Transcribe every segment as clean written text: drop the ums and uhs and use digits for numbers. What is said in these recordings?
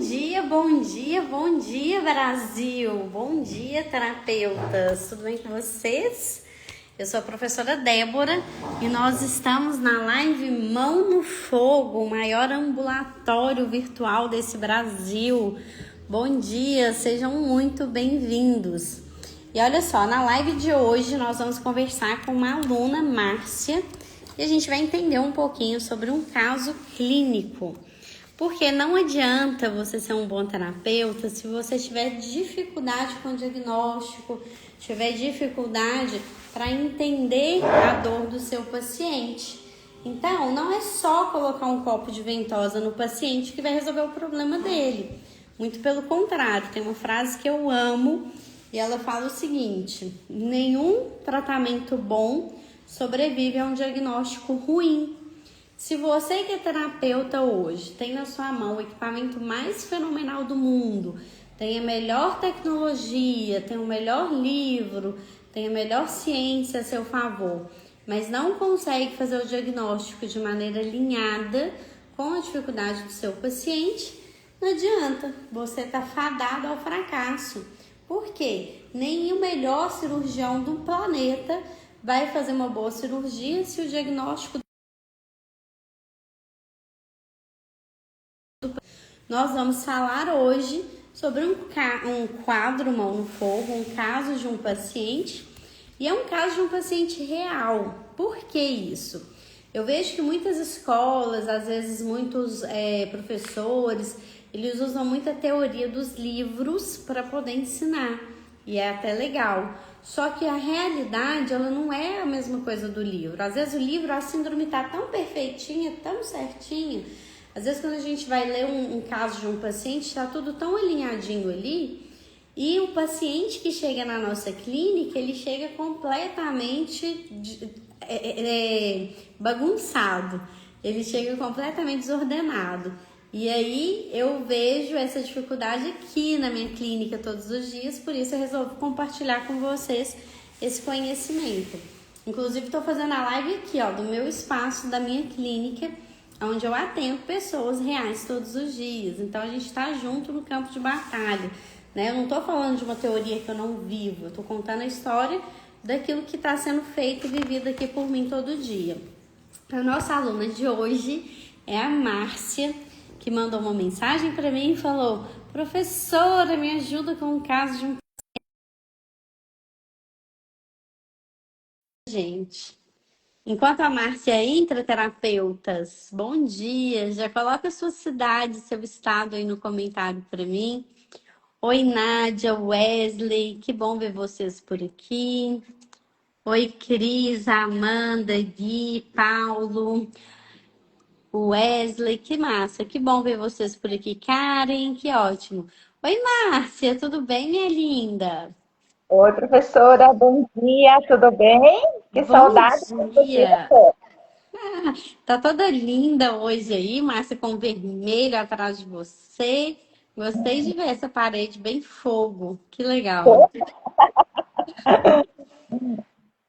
dia, bom dia, bom dia, Brasil! Bom dia, terapeutas! Tudo bem com vocês? Eu sou a professora Débora e nós estamos na live Mão no Fogo, o maior ambulatório virtual desse Brasil. Bom dia, sejam muito bem-vindos! E olha só, na live de hoje nós vamos conversar com uma aluna, Márcia, e a gente vai entender um pouquinho sobre um caso clínico. Porque não adianta você ser um bom terapeuta se você tiver dificuldade com o diagnóstico, tiver dificuldade para entender a dor do seu paciente. Então, não é só colocar um copo de ventosa no paciente que vai resolver o problema dele. Muito pelo contrário, tem uma frase que eu amo e ela fala o seguinte: nenhum tratamento bom sobrevive a um diagnóstico ruim. Se você que é terapeuta hoje tem na sua mão o equipamento mais fenomenal do mundo, tem a melhor tecnologia, tem o melhor livro, tem a melhor ciência a seu favor, mas não consegue fazer o diagnóstico de maneira alinhada com a dificuldade do seu paciente, não adianta, você está fadado ao fracasso. Por quê? Nem o melhor cirurgião do planeta vai fazer uma boa cirurgia se o diagnóstico. Nós vamos falar hoje sobre um quadro Mão no Fogo, um caso de um paciente, e é um caso de um paciente real. Por que isso? Eu vejo que muitas escolas, às vezes muitos professores, eles usam muita teoria dos livros para poder ensinar, e é até legal. Só que a realidade, ela não é a mesma coisa do livro. Às vezes o livro, a síndrome está tão perfeitinha, tão certinha. Às vezes quando a gente vai ler um caso de um paciente, está tudo tão alinhadinho ali, e o paciente que chega na nossa clínica, ele chega completamente bagunçado, ele chega completamente desordenado. E aí eu vejo essa dificuldade aqui na minha clínica todos os dias, por isso eu resolvi compartilhar com vocês esse conhecimento. Inclusive estou fazendo a live aqui, ó, do meu espaço, da minha clínica, onde eu atendo pessoas reais todos os dias. Então a gente está junto no campo de batalha, né? Eu não estou falando de uma teoria que eu não vivo, eu estou contando a história daquilo que está sendo feito e vivido aqui por mim todo dia. A nossa aluna de hoje é a Márcia, que mandou uma mensagem para mim e falou: professora, me ajuda com um caso de um gente. Enquanto a Márcia entra, terapeutas, bom dia. Já coloca a sua cidade, seu estado aí no comentário para mim. Oi, Nádia, Wesley, que bom ver vocês por aqui. Oi, Cris, Amanda, Gui, Paulo, Wesley, que massa, que bom ver vocês por aqui. Karen, que ótimo. Oi, Márcia, tudo bem, minha linda? Oi, professora, bom dia, tudo bem? Que Bom saudade do dia. tempo. Tá toda linda hoje aí, Márcia, com vermelho atrás de você. Gostei de ver essa parede bem fogo. Que legal.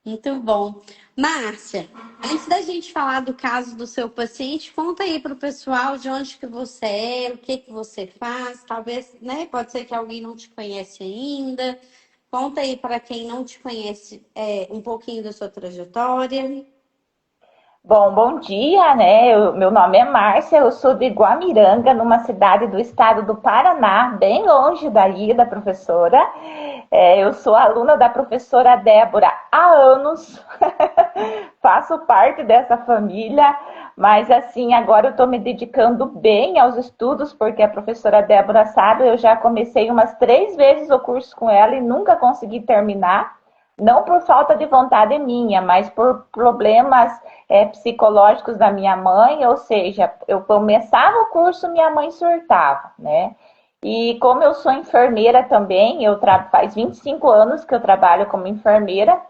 Muito bom. Márcia, antes da gente falar do caso do seu paciente, conta aí para o pessoal de onde que você é, o que que você faz. Talvez, né? Pode ser que alguém não te conhece ainda. Conta aí para quem não te conhece um pouquinho da sua trajetória. Bom dia, né? Meu nome é Márcia, eu sou de Guamiranga, numa cidade do estado do Paraná, bem longe daí da professora. Eu sou aluna da professora Débora há anos, faço parte dessa família, mas assim, agora eu estou me dedicando bem aos estudos, porque a professora Débora sabe, eu já comecei umas 3 vezes o curso com ela e nunca consegui terminar. Não por falta de vontade minha, mas por problemas psicológicos da minha mãe, ou seja, eu começava o curso, minha mãe surtava, né? E como eu sou enfermeira também, faz 25 anos que eu trabalho como enfermeira,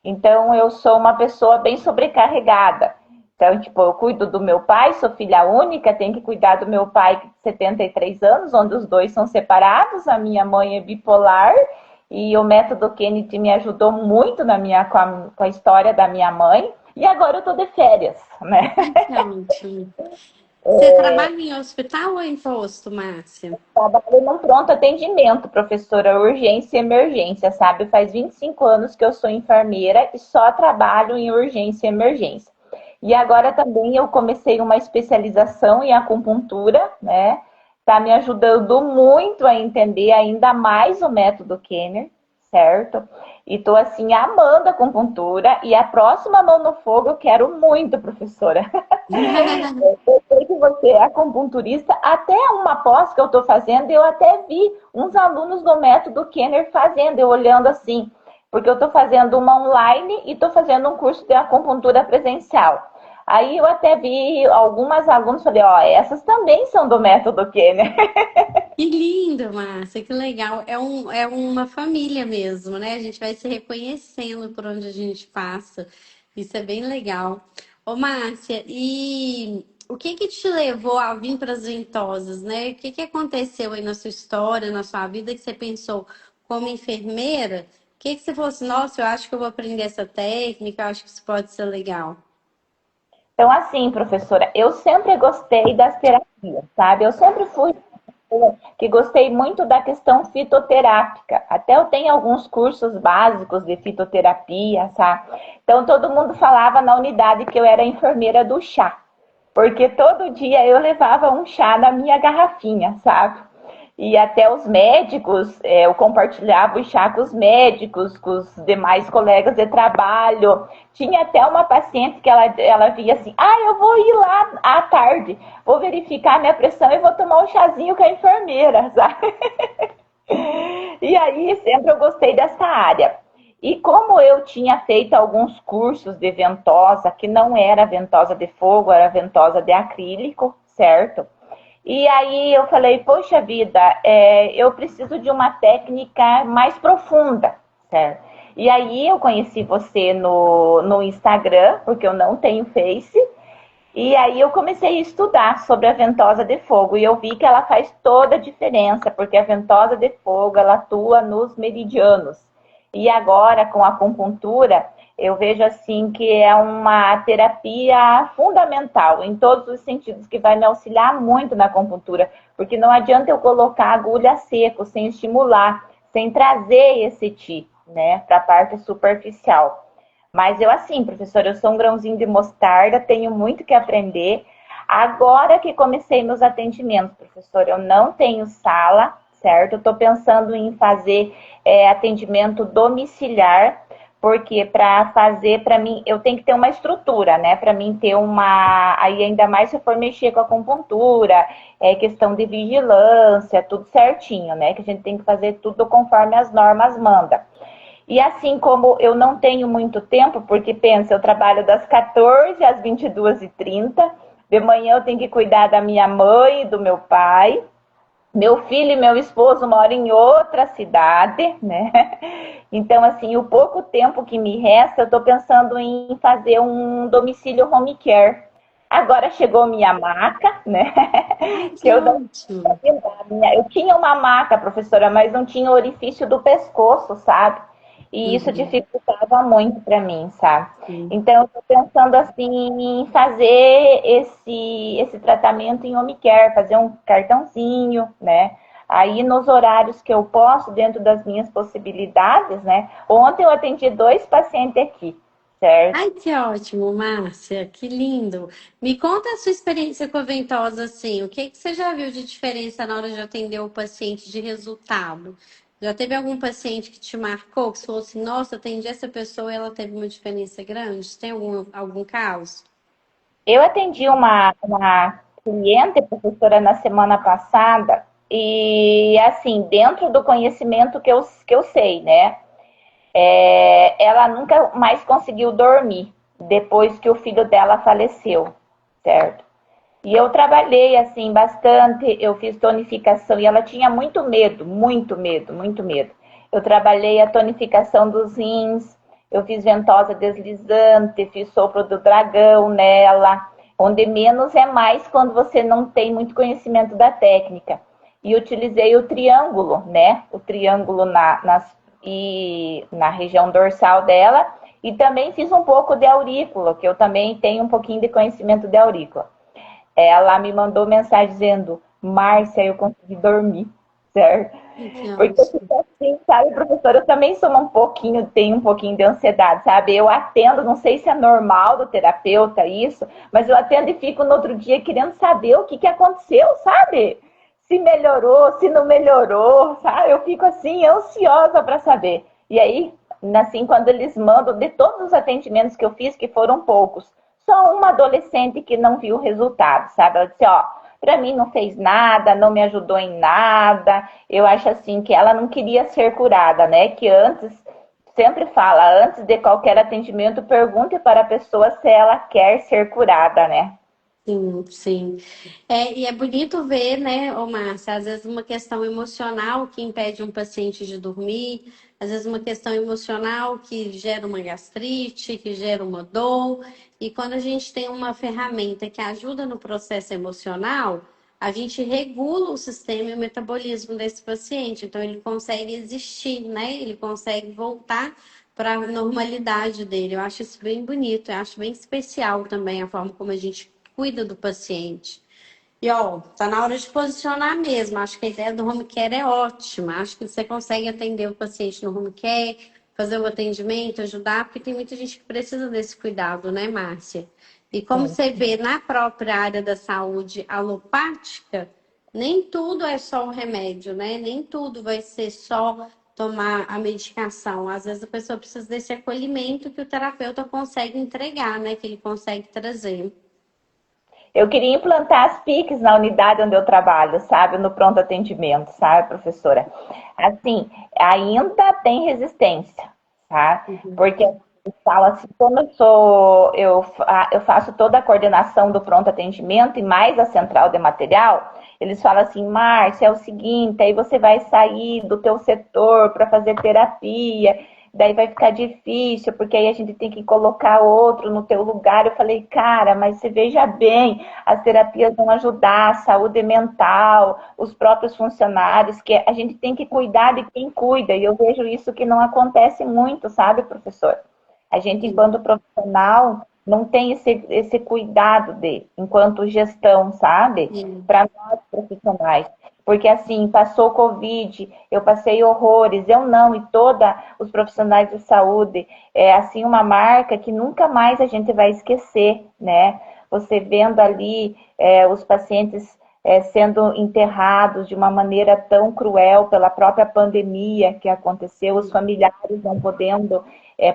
então eu sou uma pessoa bem sobrecarregada. Então, tipo, eu cuido do meu pai, sou filha única, tenho que cuidar do meu pai de 73 anos, onde os dois são separados, a minha mãe é bipolar, e o método Kennedy me ajudou muito com a história da minha mãe. E agora eu tô de férias, né? Gente, Você trabalha em hospital ou em posto, Márcia? Trabalho num pronto atendimento, professora, urgência e emergência, sabe? Faz 25 anos que eu sou enfermeira e só trabalho em urgência e emergência. E agora também eu comecei uma especialização em acupuntura, né? Tá me ajudando muito a entender ainda mais o método Kenner, certo? E tô assim amando a acupuntura e a próxima mão no fogo eu quero muito, professora. Eu sei que você é acupunturista, até uma pós que eu estou fazendo, eu até vi uns alunos do método Kenner fazendo, eu olhando assim, porque eu estou fazendo uma online e estou fazendo um curso de acupuntura presencial. Aí eu até vi algumas alunos, falei, ó, essas também são do método Kenner. Que lindo, Márcia, que legal. É uma família mesmo, né? A gente vai se reconhecendo por onde a gente passa. Isso é bem legal. Ô, Márcia, e o que que te levou a vir para as Ventosas, né? O que que aconteceu aí na sua história, na sua vida, que você pensou como enfermeira? O que que você falou assim, nossa, eu acho que eu vou aprender essa técnica, eu acho que isso pode ser legal. Então, assim, professora, eu sempre gostei das terapias, sabe? Eu sempre fui que gostei muito da questão fitoterápica. Até eu tenho alguns cursos básicos de fitoterapia, sabe? Então todo mundo falava na unidade que eu era enfermeira do chá, porque todo dia eu levava um chá na minha garrafinha, sabe? E até os médicos, eu compartilhava o chá com os médicos, com os demais colegas de trabalho. Tinha até uma paciente que ela via assim, eu vou ir lá à tarde, vou verificar minha pressão e vou tomar um chazinho com a enfermeira, sabe? E aí sempre eu gostei dessa área. E como eu tinha feito alguns cursos de ventosa, que não era ventosa de fogo, era ventosa de acrílico, certo? E aí eu falei, poxa vida, eu preciso de uma técnica mais profunda, certo? E aí eu conheci você no Instagram, porque eu não tenho Face, e aí eu comecei a estudar sobre a ventosa de fogo e eu vi que ela faz toda a diferença, porque a ventosa de fogo ela atua nos meridianos. E agora com a acupuntura, eu vejo assim que é uma terapia fundamental em todos os sentidos que vai me auxiliar muito na acupuntura, porque não adianta eu colocar a agulha seco, sem estimular, sem trazer esse ti, né, para a parte superficial. Mas eu, assim, professora, eu sou um grãozinho de mostarda, tenho muito que aprender. Agora que comecei meus atendimentos, professora, eu não tenho sala, certo? Eu estou pensando em fazer atendimento domiciliar, porque para fazer, para mim, eu tenho que ter uma estrutura, né? Para mim ter uma. Aí, ainda mais se eu for mexer com a acupuntura, questão de vigilância, tudo certinho, né? Que a gente tem que fazer tudo conforme as normas mandam. E assim como eu não tenho muito tempo, porque pensa, eu trabalho das 14 às 22h30, de manhã eu tenho que cuidar da minha mãe e do meu pai, meu filho e meu esposo moram em outra cidade, né? Então, assim, o pouco tempo que me resta, eu estou pensando em fazer um domicílio home care. Agora chegou minha maca, né? Ai, Que que eu não ótimo. eu tinha uma maca, professora, mas não tinha orifício do pescoço, sabe? E isso Uhum. dificultava muito para mim, sabe? Sim. Então, eu estou pensando assim em fazer esse tratamento em home care, fazer um cartãozinho, né? Aí nos horários que eu posso, dentro das minhas possibilidades, né? Ontem eu atendi 2 pacientes aqui, certo? Ai, que ótimo, Márcia, que lindo. Me conta a sua experiência com a ventosa, assim, o que que você já viu de diferença na hora de atender o paciente de resultado? Já teve algum paciente que te marcou, que você falou assim, nossa, atendi essa pessoa e ela teve uma diferença grande? Tem algum caso? Eu atendi uma cliente, professora, na semana passada, e assim, dentro do conhecimento que eu sei, né? Ela nunca mais conseguiu dormir depois que o filho dela faleceu, certo? E eu trabalhei assim bastante, eu fiz tonificação e ela tinha muito medo, muito medo, muito medo. Eu trabalhei a tonificação dos rins, eu fiz ventosa deslizante, fiz sopro do dragão nela, onde menos é mais quando você não tem muito conhecimento da técnica. E utilizei o triângulo, né? O triângulo na região dorsal dela. E também fiz um pouco de aurícula, que eu também tenho um pouquinho de conhecimento de aurícula. ela me mandou mensagem dizendo: Márcia, eu consegui dormir, certo? Que Porque eu fico ótimo. assim, sabe, professora, eu também sou um pouquinho, tenho um pouquinho de ansiedade, sabe? Eu atendo, não sei se é normal do terapeuta isso, mas eu atendo e fico no outro dia querendo saber o que que aconteceu, sabe? Se melhorou, se não melhorou, sabe? Eu fico assim, ansiosa para saber. E aí, assim, quando eles mandam, de todos os atendimentos que eu fiz, que foram poucos, só uma adolescente que não viu o resultado, sabe? Ela disse, ó, para mim não fez nada, não me ajudou em nada. Eu acho assim que ela não queria ser curada, né? Que antes, sempre fala, antes de qualquer atendimento, pergunte para a pessoa se ela quer ser curada, né? Sim, sim. E é bonito ver, né, ô Márcia, às vezes uma questão emocional que impede um paciente de dormir, às vezes uma questão emocional que gera uma gastrite, que gera uma dor. E quando a gente tem uma ferramenta que ajuda no processo emocional, a gente regula o sistema e o metabolismo desse paciente. Então ele consegue existir, né? Ele consegue voltar para a normalidade dele. Eu acho isso bem bonito, eu acho bem especial também a forma como a gente cuida do paciente. E ó, tá na hora de posicionar mesmo. Acho que a ideia do home care é ótima. Acho que você consegue atender o paciente no home care, fazer o atendimento, ajudar, porque tem muita gente que precisa desse cuidado, né, Márcia? E como Sim. você vê na própria área da saúde alopática, nem tudo é só o remédio, né? Nem tudo vai ser só tomar a medicação. Às vezes a pessoa precisa desse acolhimento que o terapeuta consegue entregar, né? Que ele consegue trazer. Eu queria implantar as PICs na unidade onde eu trabalho, sabe? No pronto atendimento, sabe, professora? Assim, ainda tem resistência, tá? Uhum. Porque eu falo assim, como eu faço toda a coordenação do pronto atendimento e mais a central de material, eles falam assim, Márcia, é o seguinte, aí você vai sair do teu setor para fazer terapia, daí vai ficar difícil, porque aí a gente tem que colocar outro no teu lugar. Eu falei, cara, mas você veja bem, as terapias vão ajudar, a saúde mental, os próprios funcionários, que a gente tem que cuidar de quem cuida, e eu vejo isso que não acontece muito, sabe, professor? A gente, enquanto profissional, não tem esse cuidado enquanto gestão, sabe? Sim. Para nós profissionais. Porque assim, passou o Covid, eu passei horrores, eu não, e toda os profissionais de saúde, é assim uma marca que nunca mais a gente vai esquecer, né? Você vendo ali os pacientes sendo enterrados de uma maneira tão cruel pela própria pandemia que aconteceu, os familiares não podendo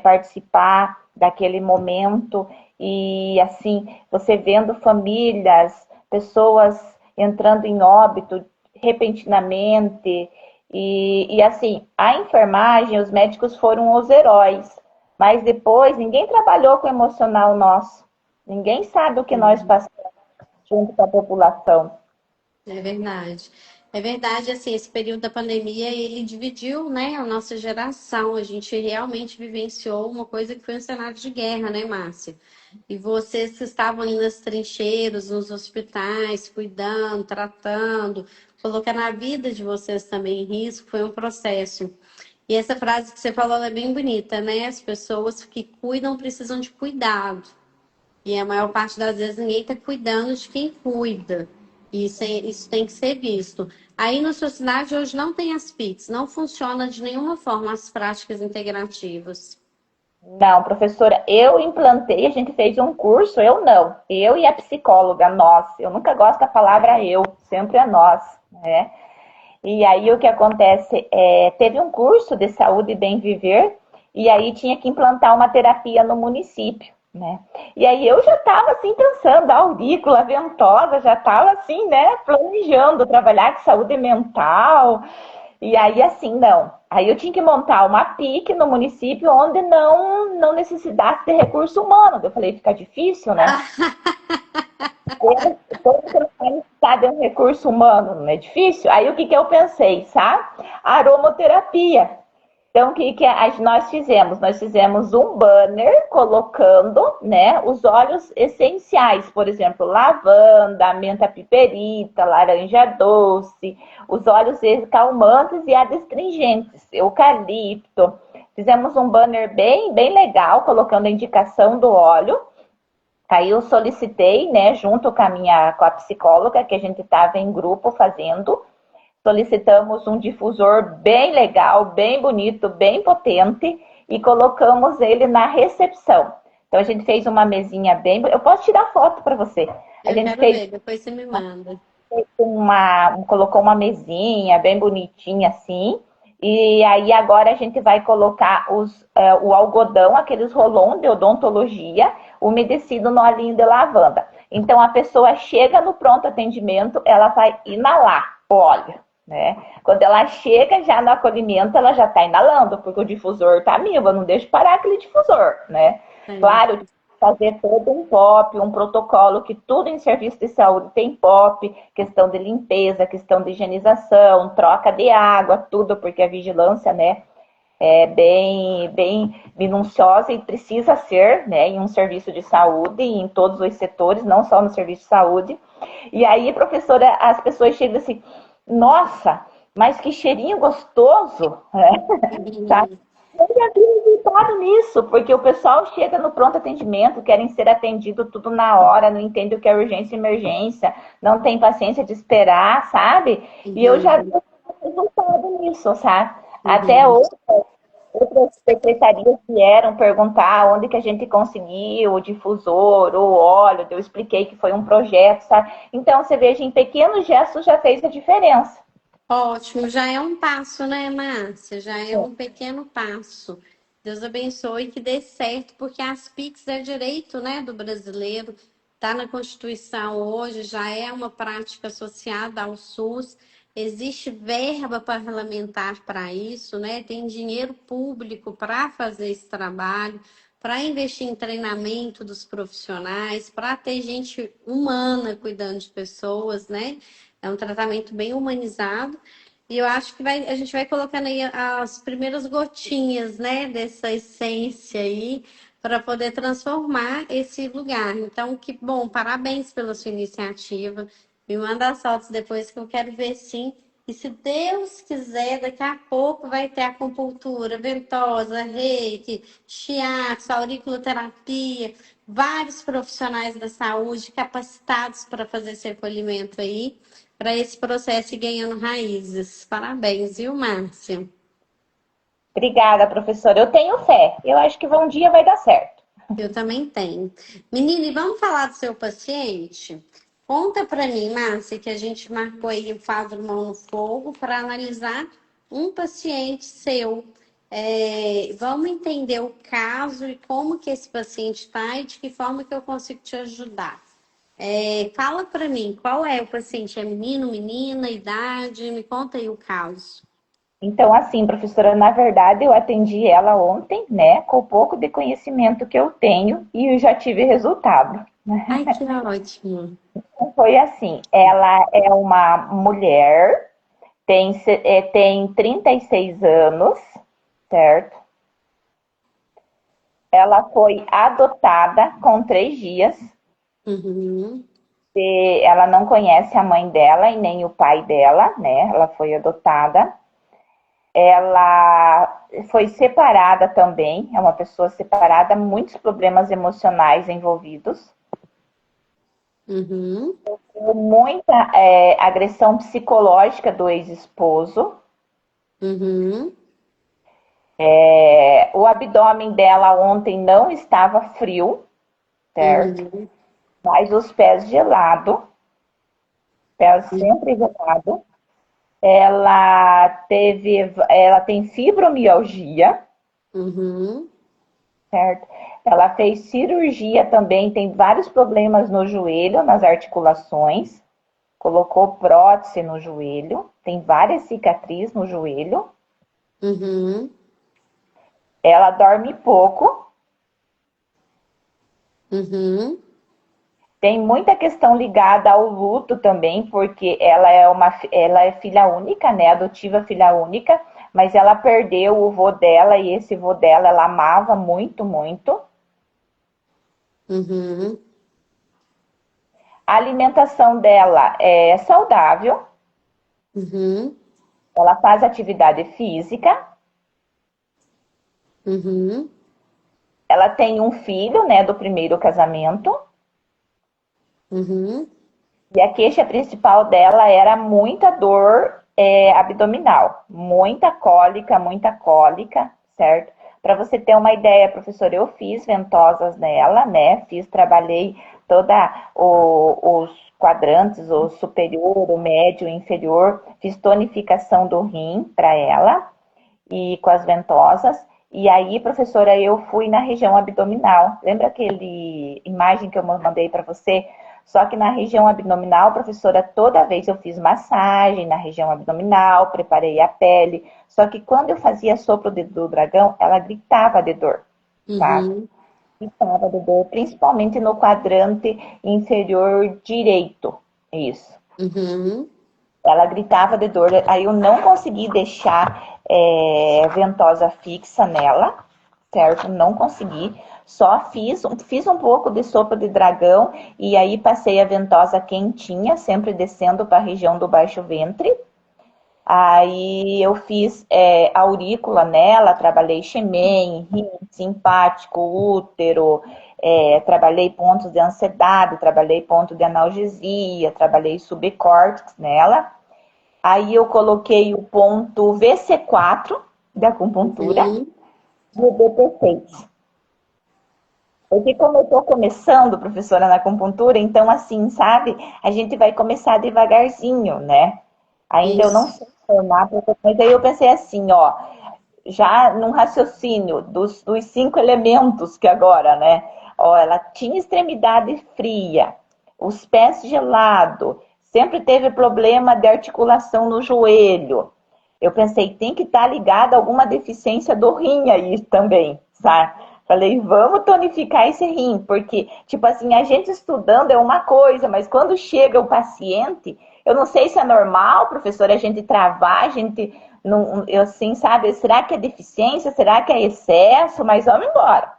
participar daquele momento, e assim, você vendo famílias, pessoas entrando em óbito repentinamente. E assim, a enfermagem, os médicos foram os heróis, mas depois ninguém trabalhou com o emocional nosso. Ninguém sabe o que nós Sim. passamos junto com a população. É verdade. É verdade, assim, esse período da pandemia, ele dividiu, né, a nossa geração. A gente realmente vivenciou uma coisa que foi um cenário de guerra, né, Márcia? E vocês que estavam ali nas trincheiras, nos hospitais, cuidando, tratando, colocando a vida de vocês também em risco, foi um processo. E essa frase que você falou ela é bem bonita, né? As pessoas que cuidam precisam de cuidado. E a maior parte das vezes ninguém está cuidando de quem cuida. E isso tem que ser visto. Aí na sua cidade hoje não tem as PICs, não funciona de nenhuma forma as práticas integrativas. Não, professora, eu implantei, a gente fez um curso, eu não. Eu e a psicóloga, nós. Eu nunca gosto da palavra eu, sempre é nós, né? E aí o que acontece teve um curso de saúde e bem viver, e aí tinha que implantar uma terapia no município, né? E aí eu já estava assim pensando, a aurícula ventosa, já estava assim, né, planejando trabalhar com saúde mental. E aí assim, não. Aí eu tinha que montar uma PIC no município onde não necessitasse de recurso humano. Eu falei, fica difícil, né? Como você não vai necessitar de um recurso humano, não é difícil? Aí o que, que eu pensei, sabe? Aromoterapia. Então, o que, que nós fizemos? Nós fizemos um banner colocando, né, os óleos essenciais, por exemplo, lavanda, menta piperita, laranja doce, os óleos calmantes e adstringentes, eucalipto. Fizemos um banner bem legal, colocando a indicação do óleo. Aí eu solicitei, né, junto com a psicóloga, que a gente estava em grupo fazendo, solicitamos um difusor bem legal, bem bonito, bem potente e colocamos ele na recepção. Então a gente fez uma mesinha bem. Eu posso tirar foto para você. A Eu gente quero fez ver, depois você me manda. colocou uma mesinha bem bonitinha assim. E aí agora a gente vai colocar o algodão, aqueles rolão de odontologia, umedecido no olhinho de lavanda. Então a pessoa chega no pronto atendimento, ela vai inalar o óleo, né? Quando ela chega já no acolhimento, ela já está inalando, porque o difusor está amigo, eu não deixo parar aquele difusor, né? É. Claro, fazer todo um POP, um protocolo, que tudo em serviço de saúde tem POP, questão de limpeza, questão de higienização, troca de água, tudo, porque a vigilância, né, é bem minuciosa e precisa ser, né, em um serviço de saúde, em todos os setores, não só no serviço de saúde. E aí, professora, as pessoas chegam assim, nossa, mas que cheirinho gostoso, né? Tá? Eu já vi resultado nisso, porque o pessoal chega no pronto atendimento, querem ser atendido tudo na hora, não entende o que é urgência e emergência, não tem paciência de esperar, sabe? E eu já vi Uhum, resultado nisso, sabe? Até uhum. outras secretarias vieram perguntar onde que a gente conseguiu o difusor, o óleo, eu expliquei que foi um projeto, sabe? Então, você veja, em pequenos gestos já fez a diferença. Ótimo, já é um passo, né, Márcia? Já é um pequeno passo. Deus abençoe que dê certo, porque as PIX é direito, né, do brasileiro, está na Constituição hoje, já é uma prática associada ao SUS, existe verba parlamentar para isso, né? Tem dinheiro público para fazer esse trabalho, para investir em treinamento dos profissionais, para ter gente humana cuidando de pessoas, né? É um tratamento bem humanizado. E eu acho que a gente vai colocando aí as primeiras gotinhas, né, dessa essência aí, para poder transformar esse lugar. Então, que bom, parabéns pela sua iniciativa. Me manda as fotos depois que eu quero ver sim. E se Deus quiser, daqui a pouco vai ter acupuntura, ventosa, reiki, shiatsu, auriculoterapia, vários profissionais da saúde capacitados para fazer esse acolhimento aí para esse processo ir ganhando raízes. Parabéns, viu, Márcia? Obrigada, professora. Eu tenho fé. Eu acho que um dia vai dar certo. Eu também tenho. Menina, e vamos falar do seu paciente? Conta para mim, Márcia, que a gente marcou aí o quadro Mão no Fogo para analisar um paciente seu. Vamos entender o caso e como que esse paciente está e de que forma que eu consigo te ajudar. Fala para mim, qual é o paciente? É menino, menina, idade? Me conta aí o caso. Então, assim, professora, na verdade, eu atendi ela ontem, né, com o pouco de conhecimento que eu tenho e eu já tive resultado. Ai, que ótimo. Então, foi assim, ela é uma mulher, tem 36 anos, certo? Ela foi adotada com 3 dias. Uhum, Ela não conhece a mãe dela e nem o pai dela, né? Ela foi adotada. Ela foi separada também, é uma pessoa separada, muitos problemas emocionais envolvidos, uhum, muita agressão psicológica do ex-esposo. uhum, O abdômen dela ontem não estava frio, certo? uhum, Mas os pés gelados, pés sempre gelados. Ela tem fibromialgia, uhum, certo? Ela fez cirurgia também, tem vários problemas no joelho, nas articulações. Colocou prótese no joelho, tem várias cicatrizes no joelho. uhum, Ela dorme pouco. uhum, Tem muita questão ligada ao luto também, porque ela é filha única, né? Adotiva filha única, mas ela perdeu o vô dela e esse vô dela ela amava muito, muito. uhum, A alimentação dela é saudável, uhum, ela faz atividade física, uhum, ela tem um filho, né, do primeiro casamento. Uhum. E a queixa principal dela era muita dor abdominal, muita cólica, certo? Para você ter uma ideia, professora, eu fiz ventosas nela, né? Trabalhei toda os quadrantes, o superior, o médio, o inferior, fiz tonificação do rim para ela e com as ventosas. E aí, professora, eu fui na região abdominal. Lembra aquele imagem que eu mandei para você? Só que na região abdominal, professora, toda vez eu fiz massagem na região abdominal, preparei a pele. Só que quando eu fazia sopro do dragão, ela gritava de dor, sabe? Uhum. Gritava de dor, principalmente no quadrante inferior direito. Isso. Uhum. Ela gritava de dor, aí eu não consegui deixar ventosa fixa nela, certo? Não consegui. Só fiz um pouco de sopa de dragão e aí passei a ventosa quentinha, sempre descendo para a região do baixo ventre. Aí eu fiz aurícula nela, trabalhei xemen, rim, simpático, útero, trabalhei pontos de ansiedade, trabalhei ponto de analgesia, trabalhei subcórtex nela. Aí eu coloquei o ponto VC4 da acupuntura Uhum. e o BP6. Porque como eu estou começando, professora, na acupuntura, então assim, sabe, a gente vai começar devagarzinho, né? Ainda eu não Isso. sei formar, mas aí eu pensei assim, ó, já num raciocínio dos 5 elementos que agora, né? Ó, ela tinha extremidade fria, os pés gelados, sempre teve problema de articulação no joelho. Eu pensei, tem que estar ligado a alguma deficiência do rim aí também, sabe? Falei, vamos tonificar esse rim, porque, tipo assim, a gente estudando é uma coisa, mas quando chega o paciente, eu não sei se é normal, professor, a gente travar, a gente não, eu assim, sabe? Será que é deficiência? Será que é excesso? Mas vamos embora.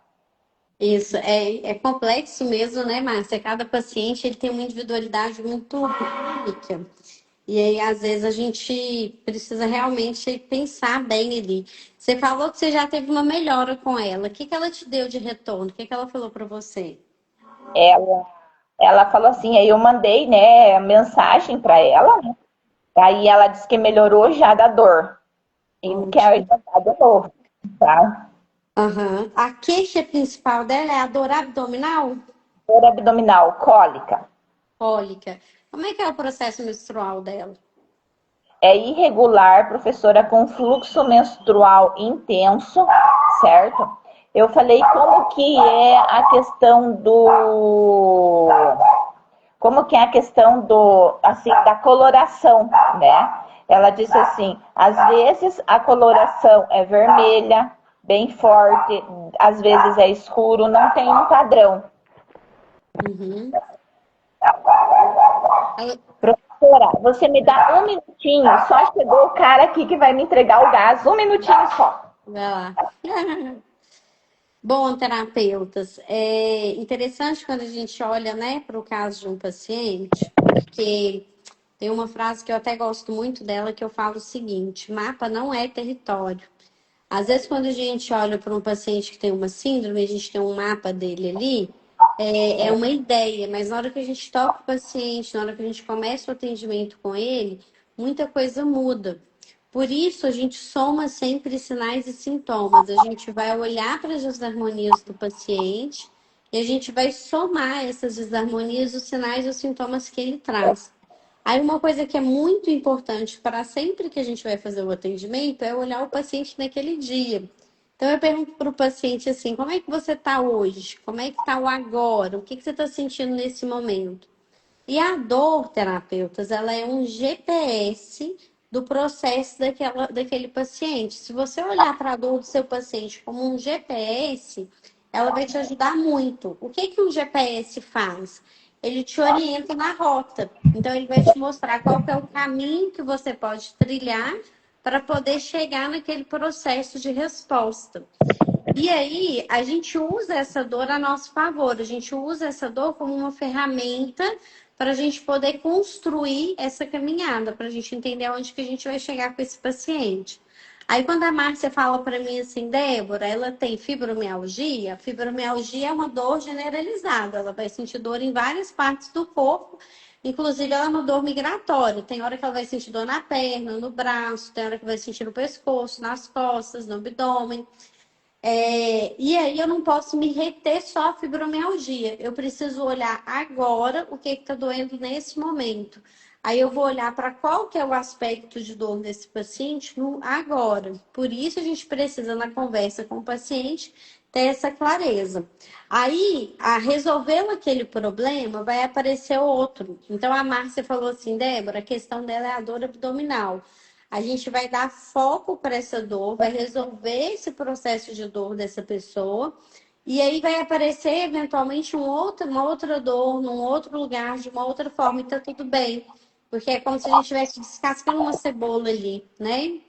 Isso, é complexo mesmo, né, Márcia? Cada paciente ele tem uma individualidade muito única. E aí, às vezes, a gente precisa realmente pensar bem ali. Você falou que você já teve uma melhora com ela. O que que ela te deu de retorno? O que que ela falou para você? Ela, ela falou assim, aí eu mandei, né, mensagem para ela, né? Aí ela disse que melhorou já da dor e quer Ótimo. tentar de novo, tá? Aham. A queixa principal dela é a dor abdominal Dor abdominal, cólica. cólica. Como é que é o processo menstrual dela? É irregular, professora, com fluxo menstrual intenso, certo? Eu falei como que é a questão do como que é a questão do assim da coloração, né? Ela disse assim, às vezes a coloração é vermelha, bem forte, às vezes é escuro, não tem um padrão. Uhum. Ela- Professora, você me dá um minutinho, só chegou o cara aqui que vai me entregar o gás, um minutinho só. Vai lá. Bom, terapeutas, é interessante quando a gente olha, né, para o caso de um paciente, porque tem uma frase que eu até gosto muito dela, que eu falo o seguinte: mapa não é território. Às vezes, quando a gente olha para um paciente que tem uma síndrome, a gente tem um mapa dele ali, é uma ideia, mas na hora que a gente toca o paciente, na hora que a gente começa o atendimento com ele, muita coisa muda. Por isso, a gente soma sempre sinais e sintomas. A gente vai olhar para as desarmonias do paciente e a gente vai somar essas desarmonias, os sinais e os sintomas que ele traz. Aí, uma coisa que é muito importante para sempre que a gente vai fazer o atendimento é olhar o paciente naquele dia. Então, eu pergunto para o paciente assim: como é que você está hoje? Como é que está o agora? O que você está sentindo nesse momento? E a dor, terapeutas, ela é um GPS do processo daquele paciente. Se você olhar para a dor do seu paciente como um GPS, ela vai te ajudar muito. O que que um GPS faz? Ele te orienta na rota. Então, ele vai te mostrar qual que é o caminho que você pode trilhar para poder chegar naquele processo de resposta. E aí, a gente usa essa dor a nosso favor, a gente usa essa dor como uma ferramenta para a gente poder construir essa caminhada, para a gente entender onde que a gente vai chegar com esse paciente. Aí quando a Márcia fala para mim assim, Débora, ela tem fibromialgia. Fibromialgia é uma dor generalizada. Ela vai sentir dor em várias partes do corpo. Inclusive, ela é uma dor migratória. Tem hora que ela vai sentir dor na perna, no braço, tem hora que vai sentir no pescoço, nas costas, no abdômen. E aí eu não posso me reter só a fibromialgia. Eu preciso olhar agora o que está doendo nesse momento. Aí eu vou olhar para qual que é o aspecto de dor desse paciente no agora. Por isso a gente precisa, na conversa com o paciente, ter essa clareza. Aí, a resolver aquele problema, vai aparecer outro. Então a Márcia falou assim, Débora, a questão dela é a dor abdominal. A gente vai dar foco para essa dor, vai resolver esse processo de dor dessa pessoa, e aí vai aparecer eventualmente uma outra dor, num outro lugar, de uma outra forma, e tá tudo bem. Porque é como se a gente estivesse descascando uma cebola ali, né?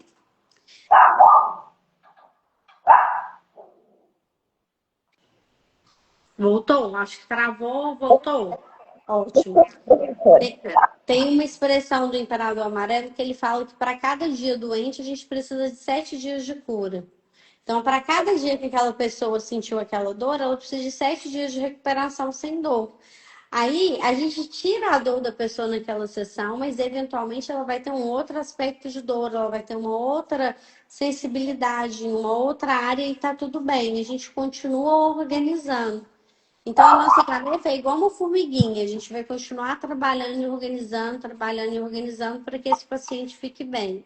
Voltou? Acho que travou, voltou. Ótimo. Professora. Tem uma expressão do Imperador Amarelo que ele fala que para cada dia doente a gente precisa de 7 dias de cura. Então, para cada dia que aquela pessoa sentiu aquela dor, ela precisa de 7 dias de recuperação sem dor. Aí, a gente tira a dor da pessoa naquela sessão, mas eventualmente ela vai ter um outro aspecto de dor, ela vai ter uma outra sensibilidade em uma outra área e tá tudo bem. A gente continua organizando. Então, a nossa tarefa é igual uma formiguinha, a gente vai continuar trabalhando e organizando para que esse paciente fique bem.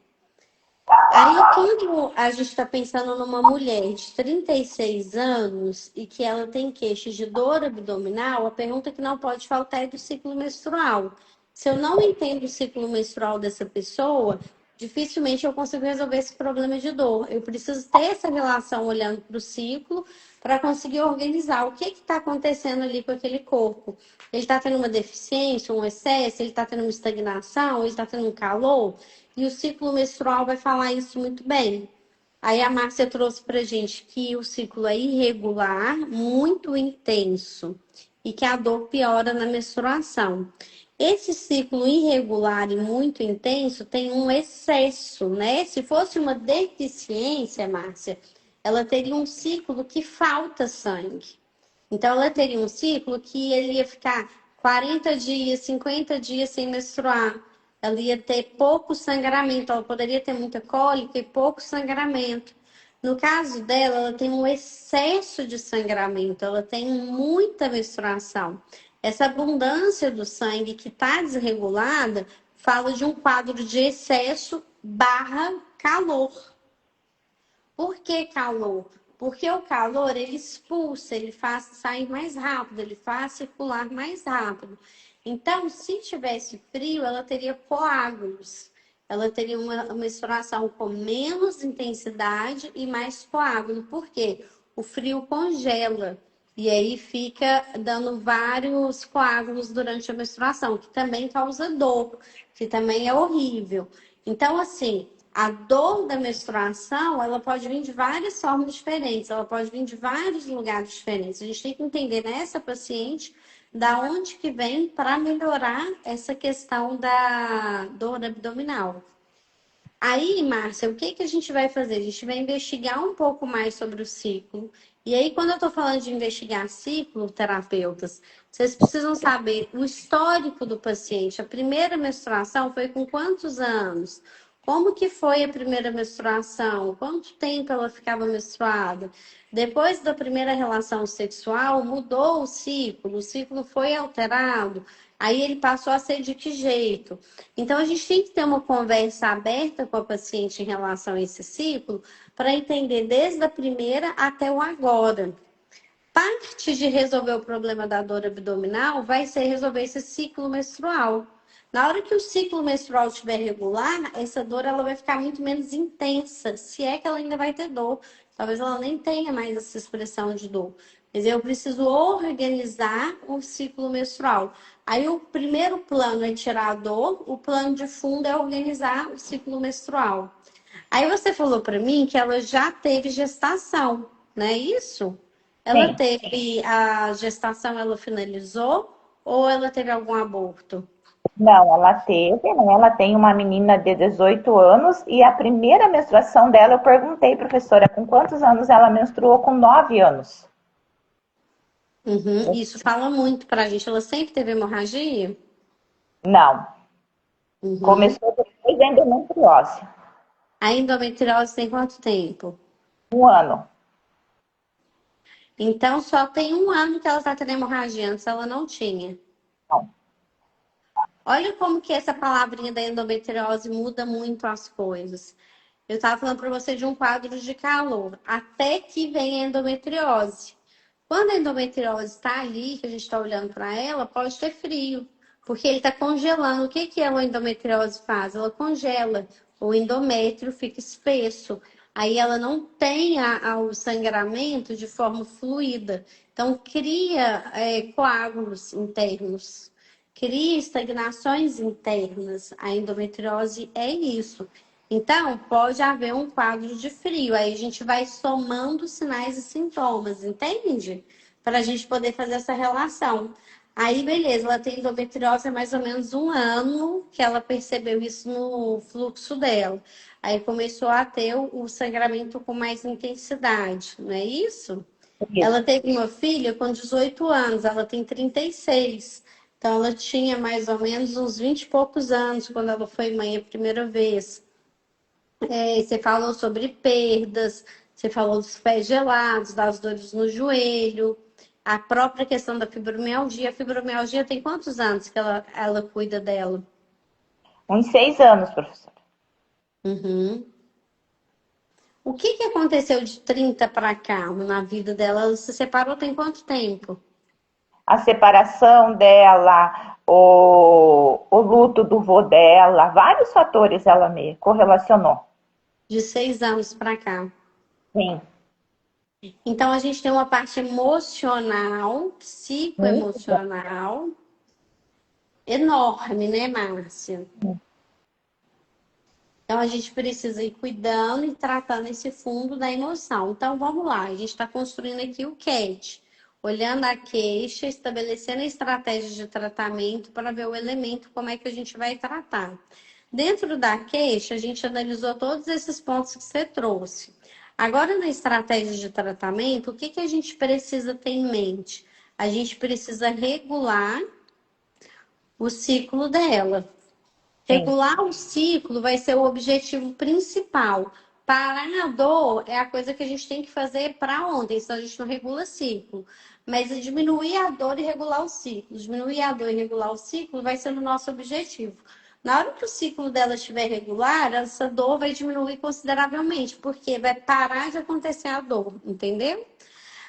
Aí, quando a gente está pensando numa mulher de 36 anos e que ela tem queixas de dor abdominal, a pergunta que não pode faltar é do ciclo menstrual. Se eu não entendo o ciclo menstrual dessa pessoa, dificilmente eu consigo resolver esse problema de dor. Eu preciso ter essa relação olhando para o ciclo para conseguir organizar o que está acontecendo ali com aquele corpo. Ele está tendo uma deficiência, um excesso, ele está tendo uma estagnação, ele está tendo um calor. E o ciclo menstrual vai falar isso muito bem. Aí a Márcia trouxe para gente que o ciclo é irregular, muito intenso, e que a dor piora na menstruação. Esse ciclo irregular e muito intenso tem um excesso, né? Se fosse uma deficiência, Márcia, ela teria um ciclo que falta sangue. Então, ela teria um ciclo que ele ia ficar 40 dias, 50 dias sem menstruar. Ela ia ter pouco sangramento, ela poderia ter muita cólica e pouco sangramento. No caso dela, ela tem um excesso de sangramento, ela tem muita menstruação. Essa abundância do sangue que está desregulada fala de um quadro de excesso barra calor. Por que calor? Porque o calor ele expulsa, ele faz sair mais rápido, ele faz circular mais rápido. Então, se tivesse frio, ela teria coágulos. Ela teria uma menstruação com menos intensidade e mais coágulo. Por quê? O frio congela. E aí fica dando vários coágulos durante a menstruação, que também causa dor, que também é horrível. Então, assim, a dor da menstruação, ela pode vir de várias formas diferentes, ela pode vir de vários lugares diferentes. A gente tem que entender nessa paciente da onde que vem para melhorar essa questão da dor abdominal. Aí, Márcia, o que que a gente vai fazer? A gente vai investigar um pouco mais sobre o ciclo. E aí, quando eu estou falando de investigar ciclo, terapeutas, vocês precisam saber o histórico do paciente. A primeira menstruação foi com quantos anos? Como que foi a primeira menstruação? Quanto tempo ela ficava menstruada? Depois da primeira relação sexual, mudou o ciclo foi alterado. Aí ele passou a ser de que jeito? Então, a gente tem que ter uma conversa aberta com a paciente em relação a esse ciclo para entender desde a primeira até o agora. Parte de resolver o problema da dor abdominal vai ser resolver esse ciclo menstrual. Na hora que o ciclo menstrual estiver regular, essa dor ela vai ficar muito menos intensa, se é que ela ainda vai ter dor. Talvez ela nem tenha mais essa expressão de dor. Mas eu preciso organizar o ciclo menstrual. Aí o primeiro plano é tirar a dor, o plano de fundo é organizar o ciclo menstrual. Aí você falou para mim que ela já teve gestação, não é isso? Ela Sim. teve a gestação, ela finalizou ou ela teve algum aborto? Não, ela teve, né? Ela tem uma menina de 18 anos e a primeira menstruação dela, eu perguntei, professora, com quantos anos ela menstruou? Com 9 anos. Uhum, isso fala muito pra gente. Ela sempre teve hemorragia? Não, Uhum. começou depois da endometriose. A endometriose tem quanto tempo? Um ano. Então, só tem um ano que ela está tendo hemorragia, antes ela não tinha. Não. Olha como que essa palavrinha da endometriose muda muito as coisas. Eu estava falando para você de um quadro de calor, até que vem a endometriose. Quando a endometriose está ali, que a gente está olhando para ela, pode ter frio, porque ele está congelando. O que que a endometriose faz? Ela congela, o endométrio fica espesso. Aí ela não tem o sangramento de forma fluida. Então, cria coágulos internos, cria estagnações internas. A endometriose é isso. Então, pode haver um quadro de frio. Aí a gente vai somando sinais e sintomas, entende? Para a gente poder fazer essa relação. Aí, beleza, ela tem endometriose há mais ou menos um ano que ela percebeu isso no fluxo dela. Aí começou a ter o sangramento com mais intensidade, não é isso? Ela Isso. teve uma filha com 18 anos, ela tem 36. Então, ela tinha mais ou menos uns 20 e poucos anos quando ela foi mãe a primeira vez. Você falou sobre perdas, você falou dos pés gelados, das dores no joelho, a própria questão da fibromialgia. A fibromialgia tem quantos anos que ela cuida dela? Uns 6 anos, professora. Uhum. O que que aconteceu de 30 para cá na vida dela? Ela se separou tem quanto tempo? A separação dela, o luto do vô dela, vários fatores ela me correlacionou. De 6 anos para cá. Sim. Então, a gente tem uma parte emocional, Muito bom. psicoemocional, enorme, né, Márcia? Então, a gente precisa ir cuidando e tratando esse fundo da emoção. Então, vamos lá, a gente está construindo aqui o CAT, olhando a queixa, estabelecendo a estratégia de tratamento para ver o elemento, como é que a gente vai tratar. Dentro da queixa, a gente analisou todos esses pontos que você trouxe. Agora, na estratégia de tratamento, o que, que a gente precisa ter em mente? A gente precisa regular o ciclo dela. Sim. Regular o ciclo vai ser o objetivo principal. Parar a dor é a coisa que a gente tem que fazer para ontem, senão a gente não regula ciclo. Mas diminuir a dor e regular o ciclo. Diminuir a dor e regular o ciclo vai ser o nosso objetivo. Na hora que o ciclo dela estiver regular, essa dor vai diminuir consideravelmente, porque vai parar de acontecer a dor, entendeu? Sim.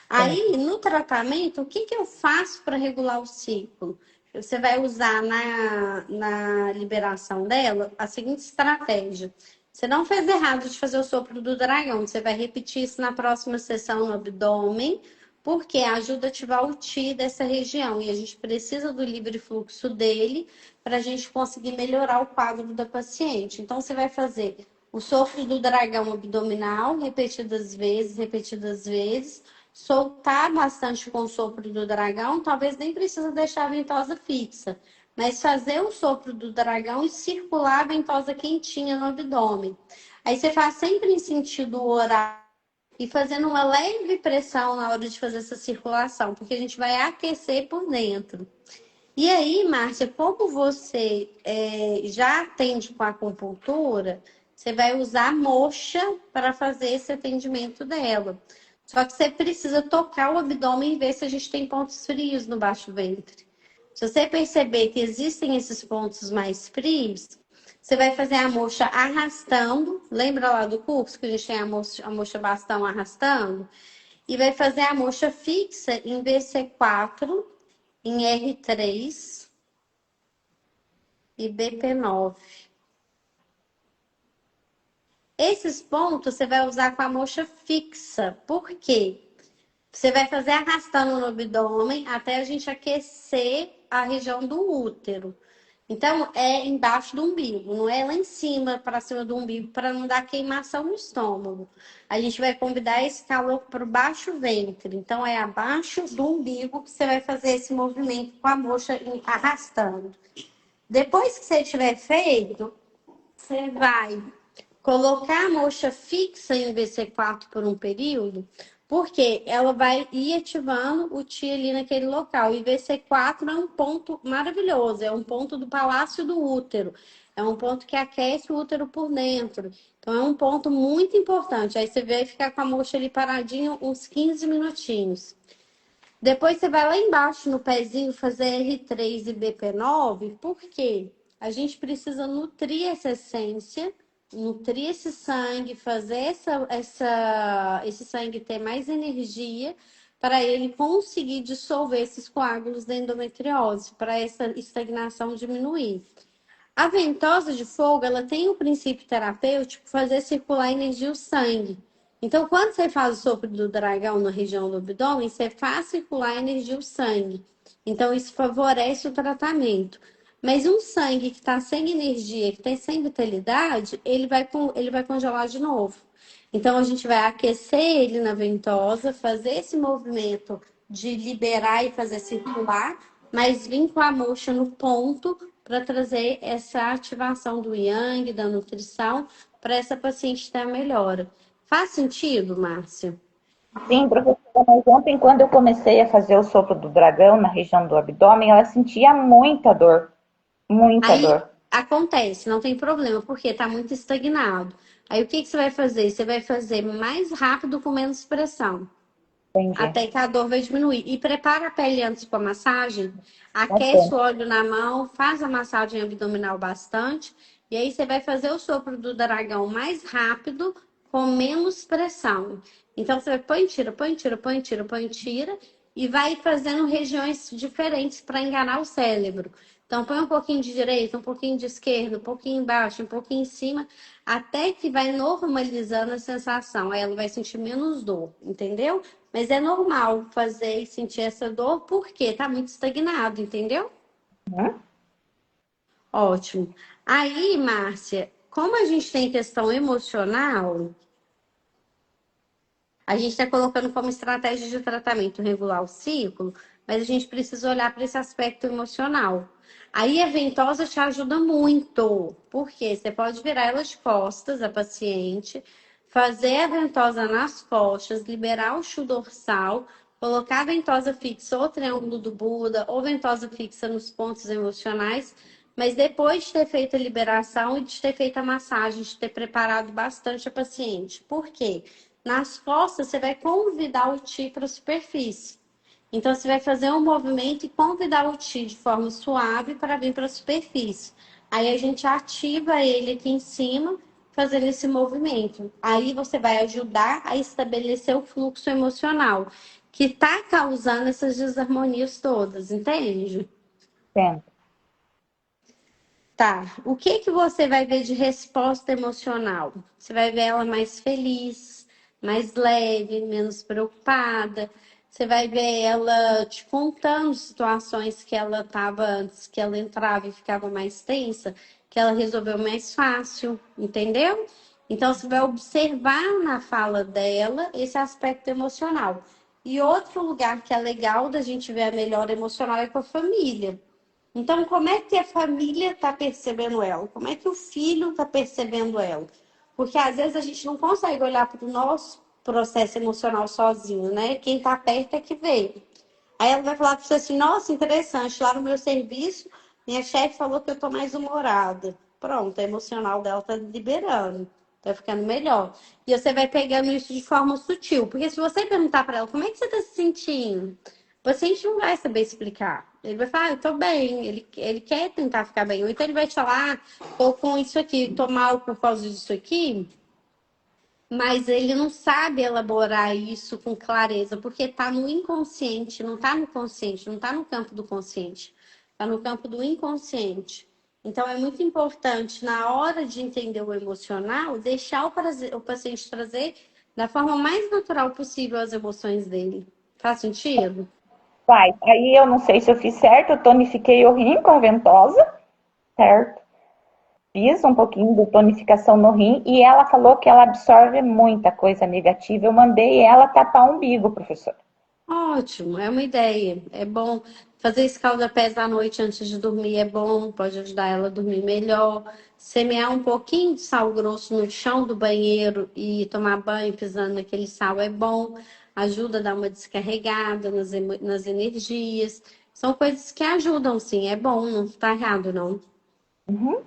Aí, no tratamento, o que que eu faço para regular o ciclo? Você vai usar na liberação dela a seguinte estratégia. Você não fez errado de fazer o sopro do dragão. Você vai repetir isso na próxima sessão no abdômen, porque ajuda a ativar o Ti dessa região. E a gente precisa do livre fluxo dele para a gente conseguir melhorar o quadro da paciente. Então, você vai fazer o sopro do dragão abdominal repetidas vezes, soltar bastante com o sopro do dragão, talvez nem precisa deixar a ventosa fixa, mas fazer o sopro do dragão e circular a ventosa quentinha no abdômen. Aí você faz sempre em sentido oral e fazendo uma leve pressão na hora de fazer essa circulação, porque a gente vai aquecer por dentro. E aí, Márcia, como você já atende com a acupuntura, você vai usar a moxa para fazer esse atendimento dela. Só que você precisa tocar o abdômen e ver se a gente tem pontos frios no baixo ventre. Se você perceber que existem esses pontos mais frios, você vai fazer a moxa arrastando. Lembra lá do curso que a gente tem a moxa bastão arrastando? E vai fazer a moxa fixa em VC4, em R3 e BP9. Esses pontos você vai usar com a moxa fixa. Por quê? Você vai fazer arrastando no abdômen até a gente aquecer a região do útero. Então, é embaixo do umbigo, não é lá em cima, para cima do umbigo, para não dar queimação no estômago. A gente vai convidar esse calor para o baixo ventre. Então, é abaixo do umbigo que você vai fazer esse movimento com a moxa arrastando. Depois que você tiver feito, você vai colocar a moxa fixa em VC4 por um período, porque ela vai ir ativando o Ti ali naquele local. E VC4 é um ponto maravilhoso, é um ponto do palácio do útero. É um ponto que aquece o útero por dentro. Então, é um ponto muito importante. Aí você vai ficar com a moxa ali paradinha uns 15 minutinhos. Depois você vai lá embaixo no pezinho fazer R3 e BP9, porque a gente precisa nutrir essa essência, nutrir esse sangue, fazer esse sangue ter mais energia para ele conseguir dissolver esses coágulos da endometriose, para essa estagnação diminuir. A ventosa de fogo, ela tem o princípio terapêutico fazer circular a energia e o sangue. Então, quando você faz o sopro do dragão na região do abdômen, você faz circular a energia e o sangue. Então, isso favorece o tratamento. Mas um sangue que está sem energia, que está sem vitalidade, ele vai congelar de novo. Então, a gente vai aquecer ele na ventosa, fazer esse movimento de liberar e fazer circular, mas vir com a moxa no ponto para trazer essa ativação do yang, da nutrição, para essa paciente ter a melhora. Faz sentido, Márcia? Sim, professora, mas ontem, quando eu comecei a fazer o sopro do dragão na região do abdômen, ela sentia muita dor, muita Aí dor. acontece, não tem problema, porque está muito estagnado. Aí o que você vai fazer? Você vai fazer mais rápido com menos pressão, Entendi. até que a dor vai diminuir. E prepara a pele antes com a massagem, aquece Ok. o óleo na mão, faz a massagem abdominal bastante, e aí você vai fazer o sopro do dragão mais rápido, com menos pressão. Então você vai põe, tira, põe, tira, põe, tira, põe, tira, e vai fazendo regiões diferentes para enganar o cérebro. Então põe um pouquinho de direita, um pouquinho de esquerda, um pouquinho embaixo, um pouquinho em cima, até que vai normalizando a sensação. Aí ela vai sentir menos dor, entendeu? Mas é normal fazer e sentir essa dor porque tá muito estagnado, entendeu? Uhum. Ótimo. Aí, Márcia, como a gente tem questão emocional, a gente está colocando como estratégia de tratamento regular o ciclo, mas a gente precisa olhar para esse aspecto emocional. Aí a ventosa te ajuda muito, porque você pode virar ela de costas, a paciente, fazer a ventosa nas costas, liberar o chu dorsal, colocar a ventosa fixa ou triângulo do Buda, ou ventosa fixa nos pontos emocionais, mas depois de ter feito a liberação e de ter feito a massagem, de ter preparado bastante a paciente. Por quê? Nas costas, você vai convidar o Ti para a superfície. Então, você vai fazer um movimento e convidar o Ti de forma suave para vir para a superfície. Aí, a gente ativa ele aqui em cima, fazendo esse movimento. Aí, você vai ajudar a estabelecer o fluxo emocional, que está causando essas desarmonias todas, entende? Entendo. Tá. O que que você vai ver de resposta emocional? Você vai ver ela mais feliz, mais leve, menos preocupada. Você vai ver ela te contando situações que ela estava antes, que ela entrava e ficava mais tensa, que ela resolveu mais fácil, entendeu? Então você vai observar na fala dela esse aspecto emocional. E outro lugar que é legal da gente ver a melhora emocional é com a família. Então, como é que a família está percebendo ela? Como é que o filho está percebendo ela? Porque às vezes a gente não consegue olhar para o nosso processo emocional sozinho, né? Quem está perto é que vê. Aí ela vai falar para você assim: nossa, interessante, lá no meu serviço, minha chefe falou que eu estou mais humorada. Pronto, a emocional dela está liberando, está ficando melhor. E você vai pegando isso de forma sutil. Porque se você perguntar para ela como é que você está se sentindo, o paciente não vai saber explicar. Ele vai falar, eu tô bem. Ele quer tentar ficar bem. Ou então ele vai te falar, tô com isso aqui, tô mal por causa disso aqui. Mas ele não sabe elaborar isso com clareza, porque tá no inconsciente, não tá no consciente, não tá no campo do consciente. Tá no campo do inconsciente. Então é muito importante, na hora de entender o emocional, deixar o paciente trazer da forma mais natural possível as emoções dele. Faz sentido? Vai. Aí eu não sei se eu fiz certo, eu tonifiquei o rim com ventosa, certo? Fiz um pouquinho de tonificação no rim e ela falou que ela absorve muita coisa negativa. Eu mandei ela tapar o umbigo, professor. Ótimo, é uma ideia. É bom fazer escalda-pés à noite antes de dormir, é bom, pode ajudar ela a dormir melhor. Semear um pouquinho de sal grosso no chão do banheiro e tomar banho pisando naquele sal é bom, ajuda a dar uma descarregada nas energias. São coisas que ajudam, sim, é bom, não está errado, não, Uhum.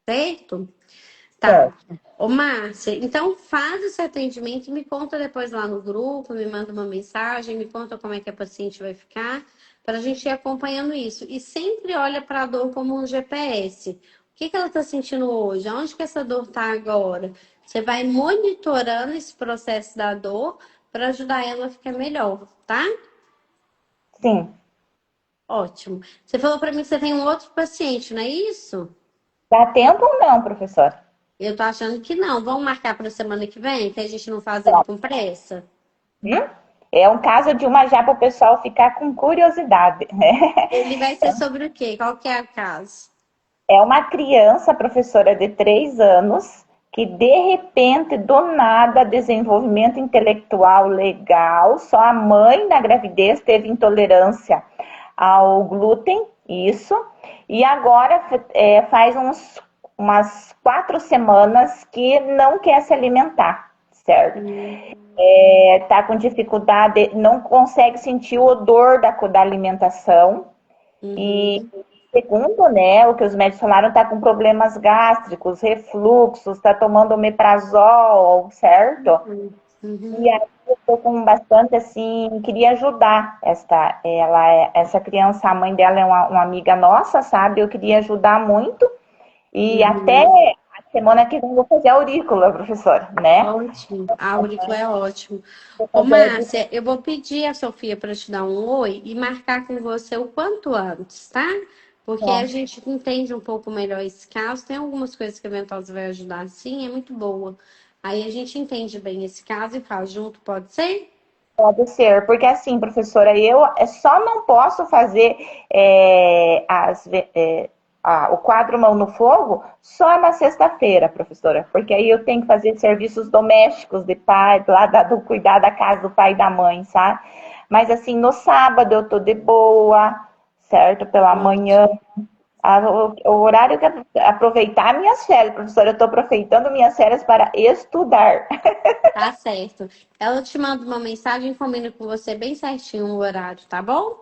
certo? Tá. Certo. Ô, Márcia, então faz esse atendimento e me conta depois lá no grupo, me manda uma mensagem, me conta como é que a paciente vai ficar, para a gente ir acompanhando isso. E sempre olha para a dor como um GPS. O que que ela está sentindo hoje? Onde que essa dor está agora? Você vai monitorando esse processo da dor para ajudar ela a ficar melhor, tá? Sim. Ótimo. Você falou para mim que você tem um outro paciente, não é isso? Dá tempo ou não, professor? Eu tô achando que não. Vamos marcar para semana que vem, que a gente não faz ele com pressa? Hum? É um caso de uma já para o pessoal ficar com curiosidade, né? Ele vai ser sobre o quê? Qual que é o caso? É uma criança, professora de 3 anos, que de repente, do nada, desenvolvimento intelectual legal, só a mãe na gravidez teve intolerância ao glúten, isso, e agora faz umas 4 semanas que não quer se alimentar, certo? Tá com dificuldade, não consegue sentir o odor da alimentação. E Uhum, segundo, né, o que os médicos falaram, tá com problemas gástricos, refluxos, tá tomando omeprazol, certo? E uhum, aí eu tô com bastante assim, queria ajudar essa criança, a mãe dela é uma amiga nossa, sabe? Eu queria ajudar muito e até uhum. a semana que vem eu vou fazer a aurícula, professora, né? Ótimo. A aurícula é ótimo. Vou Ô, fazer a aurícula. Márcia, eu vou pedir a Sofia para te dar um oi e marcar com você o quanto antes, tá? Porque a gente entende um pouco melhor esse caso. Tem algumas coisas que a Ventosa vai ajudar, sim, é muito boa. Aí a gente entende bem esse caso e faz junto, pode ser? Pode ser, porque assim, professora, eu só não posso fazer o quadro Mão no Fogo só na sexta-feira, professora, porque aí eu tenho que fazer serviços domésticos de pai, do cuidar da casa do pai e da mãe, sabe? Mas assim, no sábado eu tô de boa, certo? Pela manhã. Ótimo. O horário que aproveitar minhas férias, professora, eu estou aproveitando minhas férias para estudar. Tá certo. Ela te manda uma mensagem e combina com você bem certinho o horário, tá bom?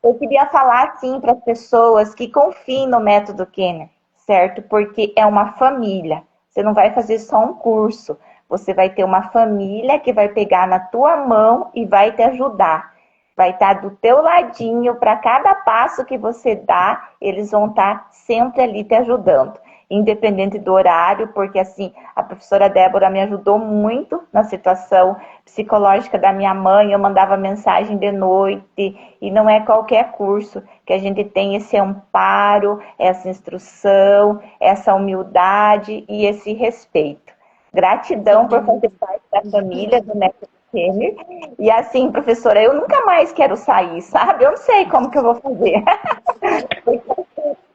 Eu queria falar assim para as pessoas que confiem no método Kenner, certo? Porque é uma família. Você não vai fazer só um curso. Você vai ter uma família que vai pegar na tua mão e vai te ajudar. Vai estar do teu ladinho para cada passo que você dá, eles vão estar sempre ali te ajudando, independente do horário, porque assim, a professora Débora me ajudou muito na situação psicológica da minha mãe, eu mandava mensagem de noite, e não é qualquer curso que a gente tem esse amparo, essa instrução, essa humildade e esse respeito. Gratidão por fazer parte da família do método Kenner. E assim, professora, eu nunca mais quero sair, sabe? Eu não sei como que eu vou fazer.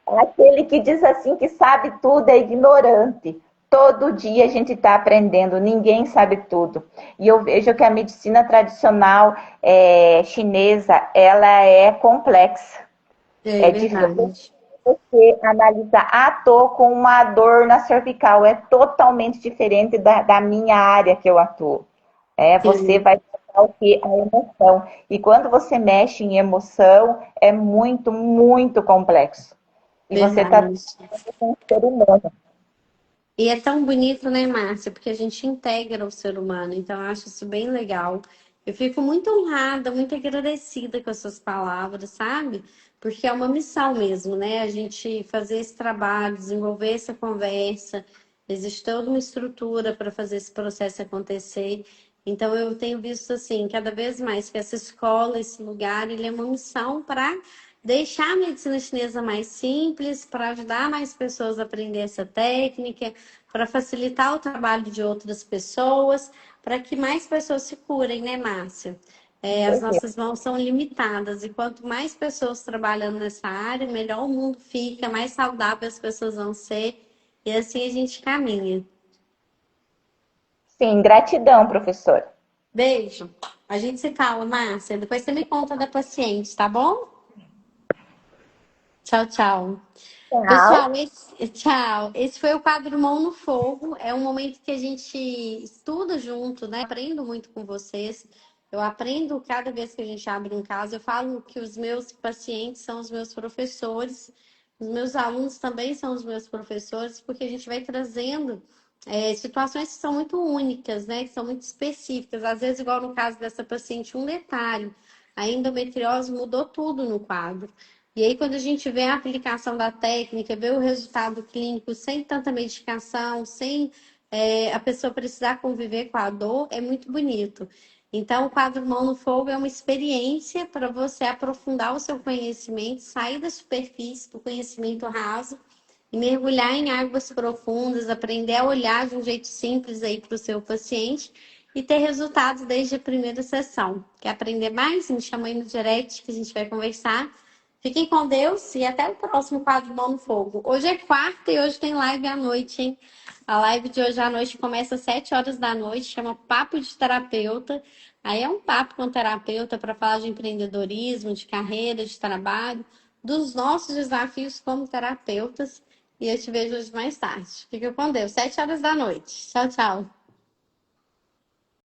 Aquele que diz assim que sabe tudo é ignorante. Todo dia a gente está aprendendo, ninguém sabe tudo. E eu vejo que a medicina tradicional chinesa, ela é complexa. É É difícil verdade. você analisar, tô com uma dor na cervical, é totalmente diferente da minha área que eu atuo. Você Sim, vai tratar o que? A emoção. E quando você mexe em emoção, é muito, muito complexo. E você está verdade. com um ser humano. E é tão bonito, né, Márcia? Porque a gente integra o ser humano, então eu acho isso bem legal. Eu fico muito honrada, muito agradecida com as suas palavras, sabe? Porque é uma missão mesmo, né? A gente fazer esse trabalho, desenvolver essa conversa, existe toda uma estrutura para fazer esse processo acontecer. Então eu tenho visto assim, cada vez mais que essa escola, esse lugar, ele é uma missão para deixar a medicina chinesa mais simples, para ajudar mais pessoas a aprender essa técnica, para facilitar o trabalho de outras pessoas, para que mais pessoas se curem, né, Márcia? As nossas mãos são limitadas e quanto mais pessoas trabalhando nessa área, melhor o mundo fica, mais saudável as pessoas vão ser e assim a gente caminha. Sim, gratidão, professora. Beijo! A gente se fala, Márcia. Depois você me conta da paciente, tá bom? Tchau, tchau. Tchau. Pessoal, tchau. Esse foi o quadro Mão no Fogo. É um momento que a gente estuda junto, né? Aprendo muito com vocês. Eu aprendo cada vez que a gente abre um caso. Eu falo que os meus pacientes são os meus professores, os meus alunos também são os meus professores, porque a gente vai trazendo situações que são muito únicas, né? Que são muito específicas. Às vezes, igual no caso dessa paciente, um detalhe. A endometriose mudou tudo no quadro. E aí, quando a gente vê a aplicação da técnica, vê o resultado clínico sem tanta medicação, sem a pessoa precisar conviver com a dor, é muito bonito. Então, o quadro Mão no Fogo é uma experiência para você aprofundar o seu conhecimento, sair da superfície do conhecimento raso e mergulhar em águas profundas, aprender a olhar de um jeito simples aí para o seu paciente e ter resultados desde a primeira sessão. Quer aprender mais? Me chama aí no direct que a gente vai conversar. Fiquem com Deus e até o próximo quadro Mão no Fogo. Hoje é quarta e hoje tem live à noite, hein? A live de hoje à noite começa às 7 horas da noite, chama Papo de Terapeuta. Aí é um papo com terapeuta para falar de empreendedorismo, de carreira, de trabalho, dos nossos desafios como terapeutas. E eu te vejo hoje mais tarde. Fica com Deus, 7 horas da noite. Tchau, tchau.